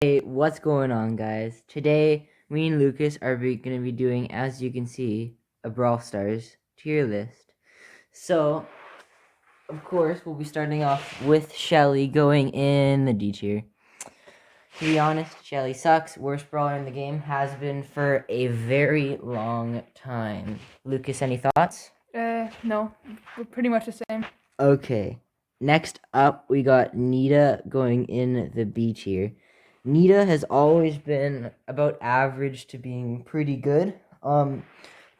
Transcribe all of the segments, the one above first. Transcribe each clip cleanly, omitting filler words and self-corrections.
Hey, what's going on, guys? Today, me and Lucas are going to be doing, as you can see, a Brawl Stars tier list. So, of course, we'll be starting off with Shelly going in the D tier. To be honest, Shelly sucks. Worst brawler in the game, has been for a very long time. Lucas, any thoughts? No, we're pretty much the same. Okay. Next up, we got Nita going in the B tier. Nita has always been about average to being pretty good. The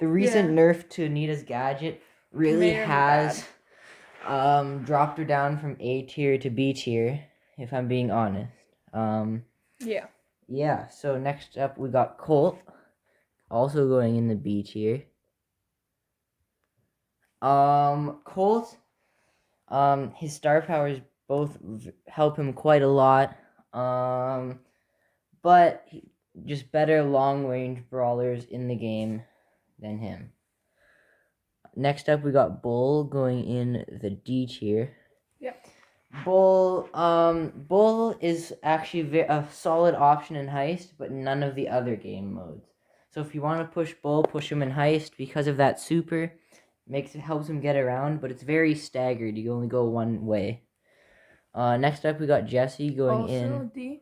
recent nerf to Nita's gadget really has dropped her down from A tier to B tier, if I'm being honest. Yeah, so next up we got Colt, also going in the B tier. Colt, his star powers both help him quite a lot. But just better long range brawlers in the game than him. Next up, we got Bull going in the D tier. Yep. Bull is actually a solid option in Heist, but none of the other game modes. So if you want to push Bull, push him in Heist because of that super. Helps him get around, but it's very staggered. You only go one way. Next up, we got Jessie going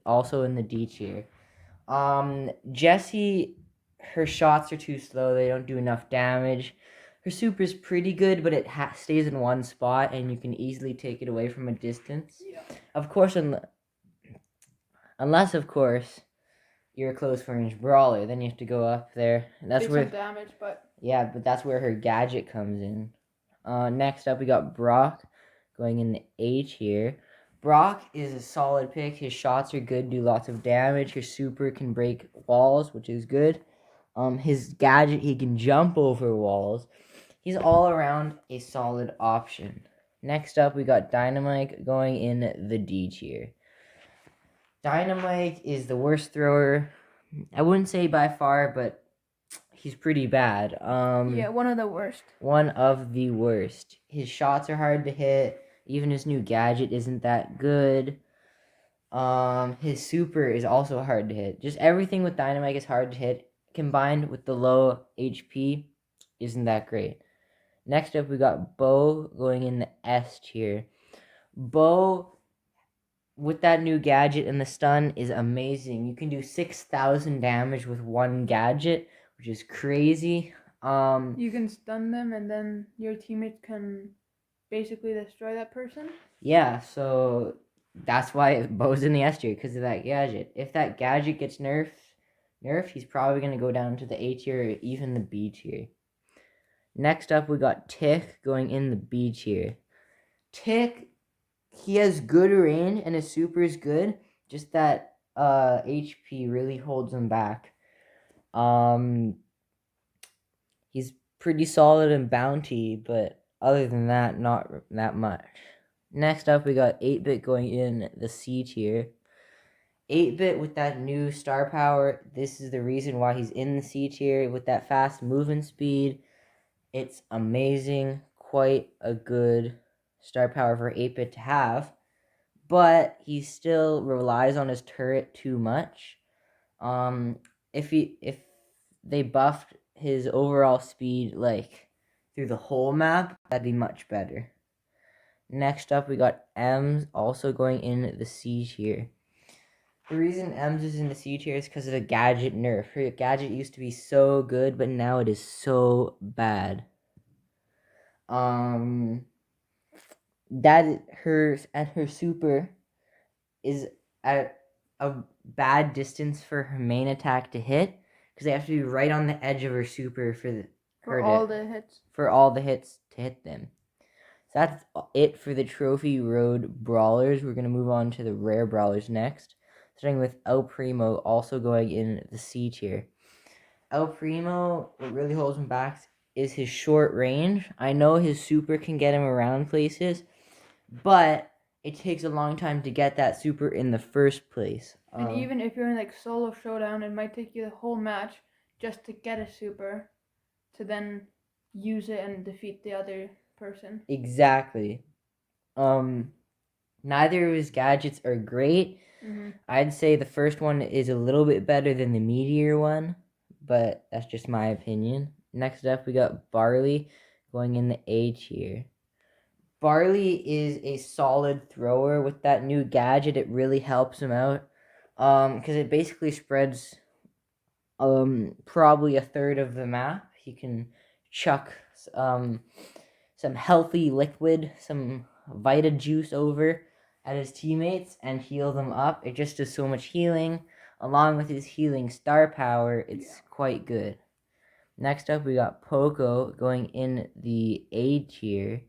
also in the D tier. Jessie, her shots are too slow. They don't do enough damage. Her super is pretty good, but it stays in one spot, and you can easily take it away from a distance. Yeah. Of course, unless of course you're a close range brawler, then you have to go up there. And that's where some damage, but yeah, but that's where her gadget comes in. Next up, we got Brock going in the A tier. Brock is a solid pick. His shots are good, do lots of damage. His super can break walls, which is good. His gadget, he can jump over walls. He's all around a solid option. Next up, we got Dynamite going in the D tier. Dynamite is the worst thrower. I wouldn't say by far, but he's pretty bad. one of the worst. One of the worst. His shots are hard to hit. Even his new gadget isn't that good. His super is also hard to hit. Just everything with Dynamite is hard to hit. Combined with the low HP, isn't that great. Next up, we got Bo going in the S tier. Bo, with that new gadget and the stun, is amazing. You can do 6,000 damage with one gadget, which is crazy. You can stun them, and then your teammates can basically destroy that person. Yeah, so that's why Bo's in the S tier, because of that gadget. If that gadget gets nerfed, he's probably going to go down to the A tier or even the B tier. Next up, we got Tick going in the B tier. Tick, he has good range and his super is good, just that HP really holds him back. He's pretty solid in bounty, but other than that, not that much. Next up, we got 8-Bit going in the C tier. 8-Bit with that new star power, this is the reason why he's in the C tier. With that fast movement speed, it's amazing. Quite a good star power for 8-Bit to have. But he still relies on his turret too much. If they buffed his overall speed like through the whole map, that'd be much better. Next up, we got Ems also going in the C tier. The reason Ems is in the C tier is because of the gadget nerf. Her gadget used to be so good, but now it is so bad. Her super is at a bad distance for her main attack to hit, because they have to be right on the edge of her super for all the hits to hit them. So that's it for the Trophy Road Brawlers. We're going to move on to the Rare Brawlers next, starting with El Primo also going in the C tier. El Primo, what really holds him back is his short range. I know his super can get him around places, but it takes a long time to get that super in the first place. And even if you're in like solo showdown, it might take you the whole match just to get a super to then use it and defeat the other person. Exactly. Neither of his gadgets are great. I'd say the first one is a little bit better than the Meteor one, but that's just my opinion. Next up, we got Barley going in the A tier. Barley is a solid thrower. With that new gadget, it really helps him out. Because it basically spreads probably a third of the map. He can chuck some healthy liquid, some Vita juice over at his teammates and heal them up. It just does so much healing. Along with his healing star power, it's quite good. Next up, we got Poco going in the A tier.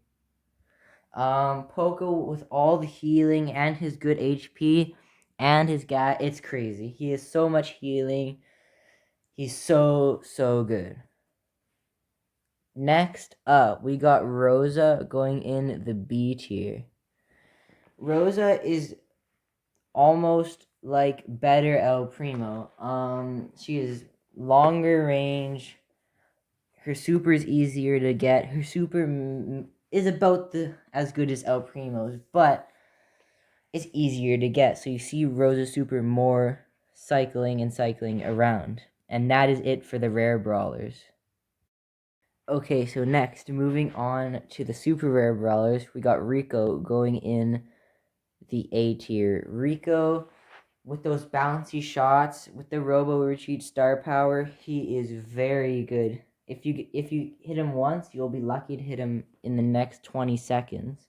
Poco with all the healing and his good HP and his it's crazy. He has so much healing. He's so good. Next up, we got Rosa going in the B tier. Rosa is almost like better El Primo. She is longer range. Her super is easier to get. Her super is about as good as El Primo's, but it's easier to get. So you see Rosa super more cycling and cycling around. And that is it for the rare brawlers. Okay, so next, moving on to the super rare brawlers, we got Rico going in the A tier. Rico, with those bouncy shots, with the Robo Retreat star power, he is very good. If you hit him once, you'll be lucky to hit him in the next 20 seconds.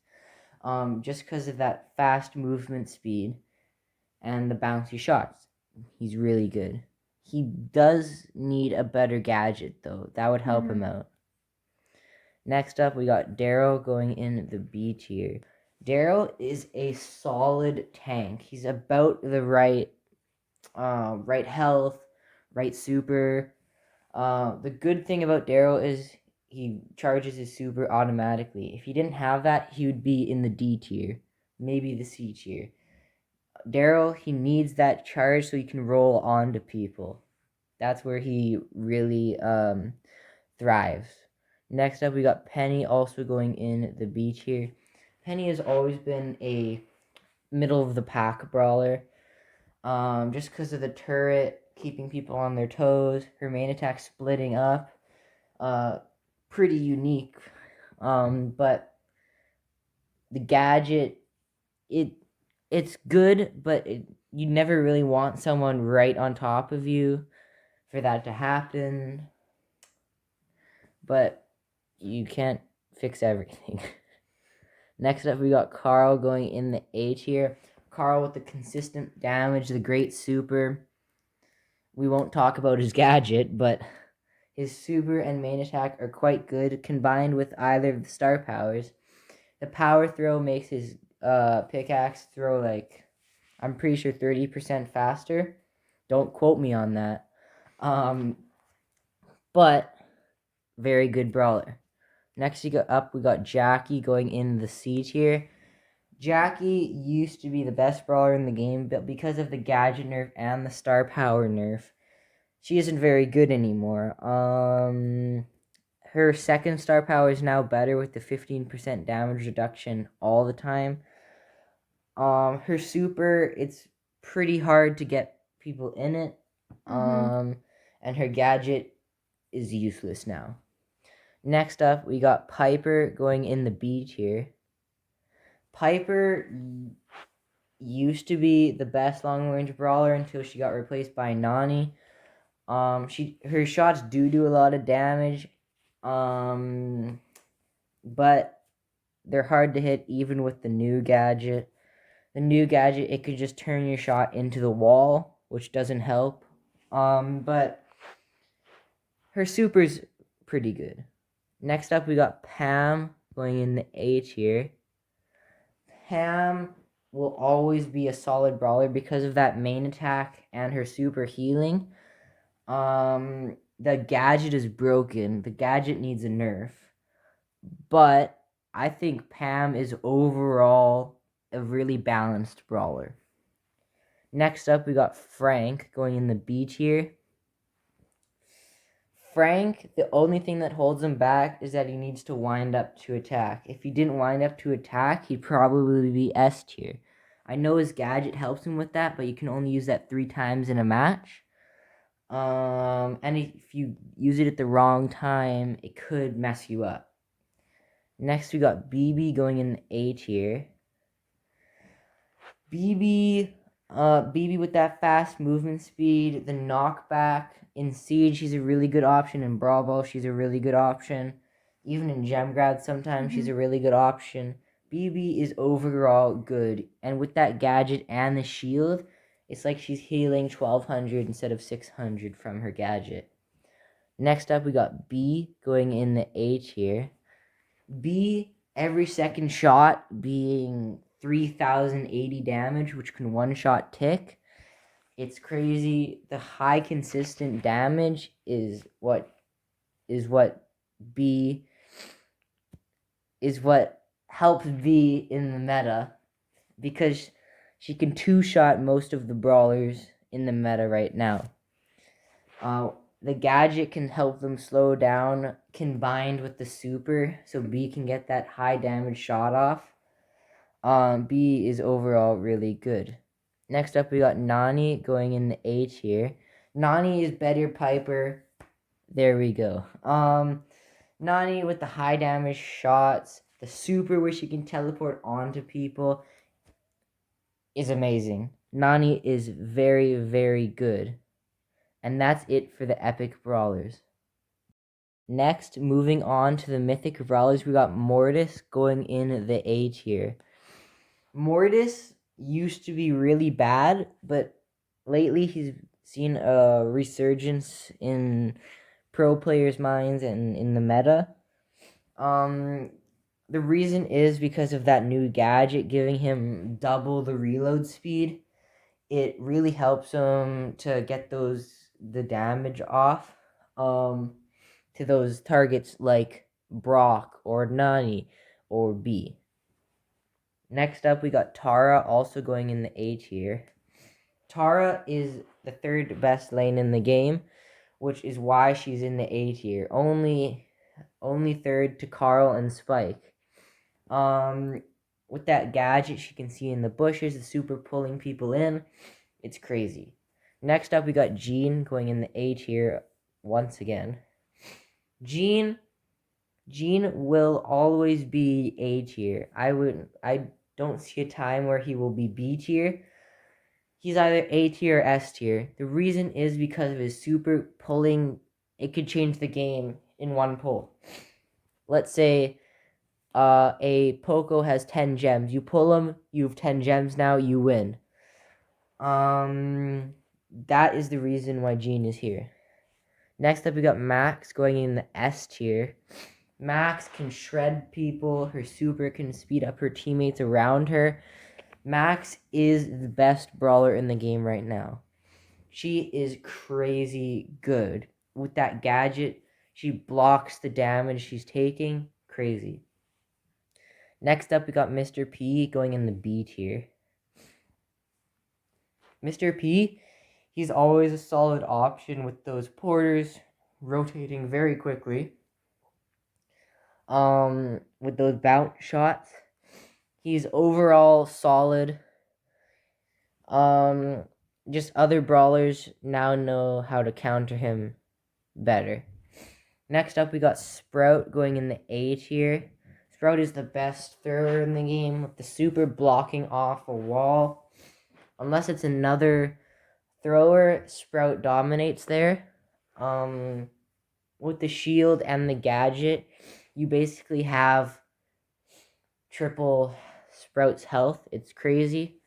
Just because of that fast movement speed and the bouncy shots. He's really good. He does need a better gadget, though. That would help him out. Next up, we got Daryl going in the B tier. Daryl is a solid tank. He's about the right health, right super. The good thing about Daryl is he charges his super automatically. If he didn't have that, he would be in the D tier, maybe the C tier. Daryl, he needs that charge so he can roll onto people. That's where he really thrives. Next up, we got Penny also going in the B tier. Penny has always been a middle of the pack brawler. Just because of the turret keeping people on their toes, her main attack splitting up, pretty unique. But the gadget, it's good, but you never really want someone right on top of you for that to happen. But you can't fix everything. Next up, we got Carl going in the A tier. Carl with the consistent damage, the great super. We won't talk about his gadget, but his super and main attack are quite good combined with either of the star powers. The power throw makes his pickaxe throw like, I'm pretty sure 30% faster. Don't quote me on that. But very good brawler. Next we got Jackie going in the C tier. Jackie used to be the best brawler in the game, but because of the gadget nerf and the star power nerf, she isn't very good anymore. Her second star power is now better with the 15% damage reduction all the time. Her super, it's pretty hard to get people in it. And her gadget is useless now. Next up, we got Piper going in the B tier. Piper used to be the best long-range brawler until she got replaced by Nani. Her shots do a lot of damage, but they're hard to hit even with the new gadget. The new gadget, it could just turn your shot into the wall, which doesn't help. But her super's pretty good. Next up, we got Pam going in the A tier. Pam will always be a solid brawler because of that main attack and her super healing. The gadget is broken. The gadget needs a nerf. But I think Pam is overall a really balanced brawler. Next up, we got Frank going in the B tier. Frank, the only thing that holds him back is that he needs to wind up to attack. If he didn't wind up to attack, he'd probably be S tier. I know his gadget helps him with that, but you can only use that 3 times in a match. And if you use it at the wrong time, it could mess you up. Next, we got BB going in the A tier. BB with that fast movement speed, the knockback. In Siege, she's a really good option. In Brawl, she's a really good option. Even in Gem Grab, sometimes she's a really good option. BB is overall good. And with that gadget and the shield, it's like she's healing 1200 instead of 600 from her gadget. Next up, we got B going in the A tier. B, every second shot being 3080 damage, which can one-shot tick. It's crazy. The high consistent damage is what B is what helps B in the meta, because she can two-shot most of the brawlers in the meta right now. The gadget can help them slow down, combined with the super, so B can get that high damage shot off. B is overall really good. Next up, we got Nani going in the A tier. Nani is better Piper. There we go. Nani with the high damage shots, the super where she can teleport onto people is amazing. Nani is very, very good. And that's it for the epic brawlers. Next, moving on to the mythic brawlers, we got Mortis going in the A tier. Mortis used to be really bad, but lately he's seen a resurgence in pro players' minds and in the meta. The reason is because of that new gadget giving him double the reload speed. It really helps him to get the damage off to those targets like Brock or Nani or B. Next up, we got Tara also going in the A tier. Tara is the third best lane in the game, which is why she's in the A tier. Only third to Carl and Spike. With that gadget, she can see in the bushes, the super pulling people in. It's crazy. Next up, we got Jean going in the A tier once again. Jean will always be A tier. I don't see a time where he will be B tier. He's either A tier or S tier. The reason is because of his super pulling. It could change the game in one pull. Let's say a Poco has 10 gems. You pull him, you have 10 gems now, you win. That is the reason why Jean is here. Next up, we got Max going in the S tier. Max can shred people. Her super can speed up her teammates around her. Max is the best brawler in the game right now. She is crazy good. With that gadget, she blocks the damage she's taking. Crazy. Next up, we got Mr. P going in the B tier. Mr. P, he's always a solid option with those porters rotating very quickly. With those bounce shots, he's overall solid. Just other brawlers now know how to counter him better. Next up, we got Sprout going in the A tier. Sprout is the best thrower in the game with the super blocking off a wall. Unless it's another thrower, Sprout dominates there. With the shield and the gadget, you basically have triple Sprout's health. It's crazy.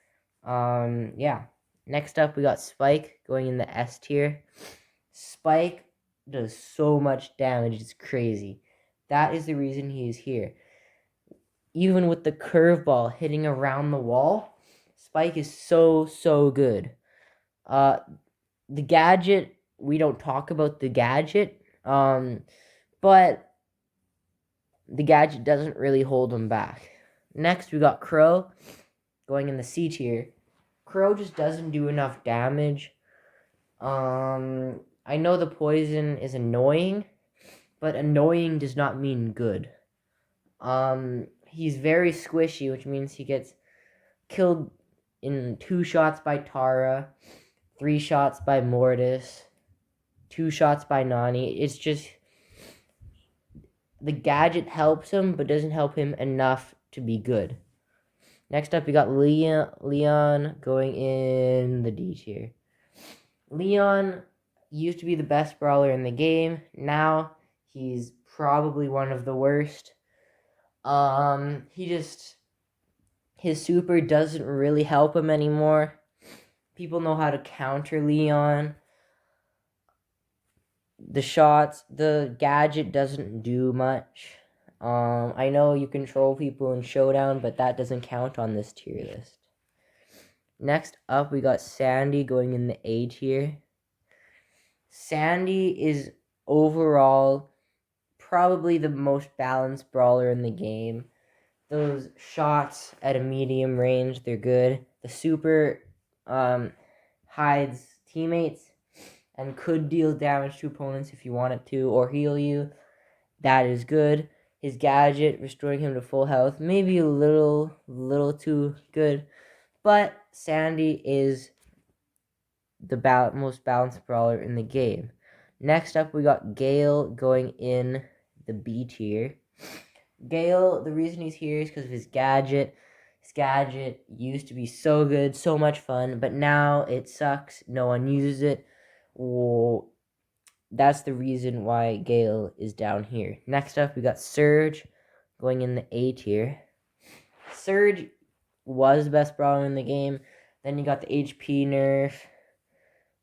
Yeah. Next up, we got Spike going in the S tier. Spike does so much damage. It's crazy. That is the reason he is here. Even with the curveball hitting around the wall, Spike is so good. The gadget, we don't talk about the gadget, but the gadget doesn't really hold him back. Next, we got Crow going in the C tier. Crow just doesn't do enough damage. I know the poison is annoying, but annoying does not mean good. He's very squishy, which means he gets killed in 2 shots by Tara, 3 shots by Mortis, 2 shots by Nani. It's just the gadget helps him, but doesn't help him enough to be good. Next up, we got Leon going in the D tier. Leon used to be the best brawler in the game. Now he's probably one of the worst. His super doesn't really help him anymore. People know how to counter Leon. The gadget doesn't do much. I know you control people in Showdown, but that doesn't count on this tier list. Next up, we got Sandy going in the A tier. Sandy is overall probably the most balanced brawler in the game. Those shots at a medium range, they're good. The super hides teammates and could deal damage to opponents if you want it to, or heal you. That is good. His gadget, restoring him to full health, maybe a little too good. But Sandy is the most balanced brawler in the game. Next up, we got Gale going in the B tier. Gale, the reason he's here is because of his gadget. His gadget used to be so good, so much fun, but now it sucks. No one uses it. Well, that's the reason why Gale is down here. Next up, we got Surge going in the A tier. Surge was the best brawler in the game. Then you got the HP nerf,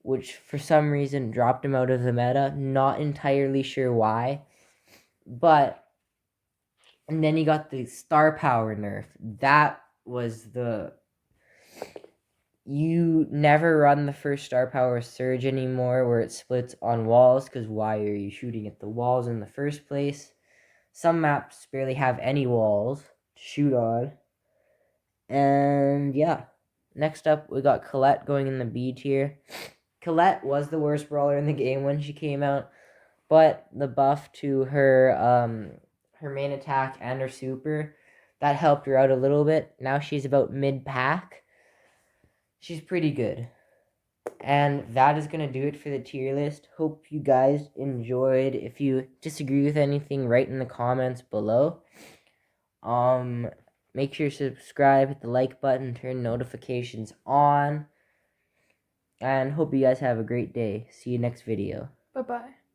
which for some reason dropped him out of the meta. Not entirely sure why. And then you got the star power nerf. That was you never run the first star power Surge anymore where it splits on walls, because why are you shooting at the walls in the first place? Some maps barely have any walls to shoot on. And yeah. Next up, we got Colette going in the B tier. Colette was the worst brawler in the game when she came out, but the buff to her main attack and her super, that helped her out a little bit. Now she's about mid-pack. She's pretty good. And that is going to do it for the tier list. Hope you guys enjoyed. If you disagree with anything, write in the comments below. Make sure to subscribe, hit the like button, turn notifications on. And hope you guys have a great day. See you next video. Bye-bye.